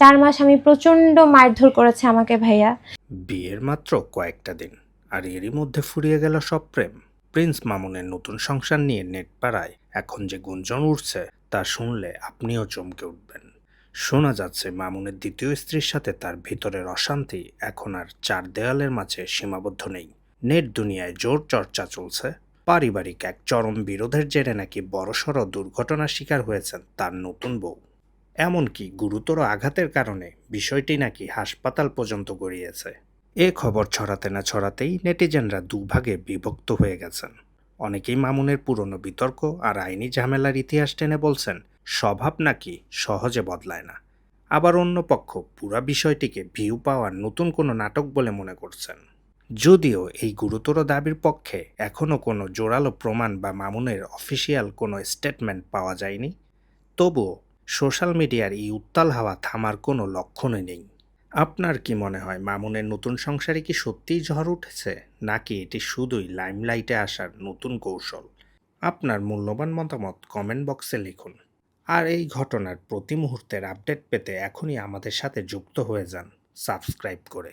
4 মাস আমি প্রচন্ড মারধর করেছে আমাকে ভাইয়া। বিয়ের মাত্র কয়েকটা দিন আর এরই মধ্যে ফুরিয়ে গেল সব প্রেম। প্রিন্স মামুনের নতুন সংসার নিয়ে নেট পাড়ায় এখন যে গুঞ্জন উঠছে তা শুনলে আপনিও চমকে উঠবেন। শোনা যাচ্ছে মামুনের দ্বিতীয় স্ত্রীর সাথে তার ভিতরের অশান্তি এখন আর চার দেয়ালের মাঝে সীমাবদ্ধ নেই। নেট দুনিয়ায় জোর চর্চা চলছে পারিবারিক এক চরম বিরোধের জেরে নাকি বড়সড় দুর্ঘটনার শিকার হয়েছেন তার নতুন বউ। এমনকি গুরুতর আঘাতের কারণে বিষয়টি নাকি হাসপাতাল পর্যন্ত গড়িয়েছে। এ খবর ছড়াতে না ছড়াতেই নেটিজেনরা দুভাগে বিভক্ত হয়ে গেছেন। অনেকেই মামুনের পুরনো বিতর্ক আর আইনি ঝামেলার ইতিহাস টেনে বলছেন স্বভাব নাকি সহজে বদলায় না। আবার অন্য পক্ষ পুরা বিষয়টিকে ভিউ পাওয়ার নতুন কোনো নাটক বলে মনে করছেন। যদিও এই গুরুতর দাবির পক্ষে এখনও কোনো জোরালো প্রমাণ বা মামুনের অফিসিয়াল কোনো স্টেটমেন্ট পাওয়া যায়নি, তবুও সোশ্যাল মিডিয়ার এই উত্তাল হাওয়া থামার কোনো লক্ষণই নেই। আপনার কি মনে হয় মামুনের নতুন সংসারে কি সত্যিই ঝড় উঠেছে, নাকি এটি শুধুই লাইমলাইটে আসার নতুন কৌশল? আপনার মূল্যবান মতামত কমেন্ট বক্সে লিখুন। আর এই ঘটনার প্রতি মুহূর্তের আপডেট পেতে এখনই আমাদের সাথে যুক্ত হয়ে যান সাবস্ক্রাইব করে।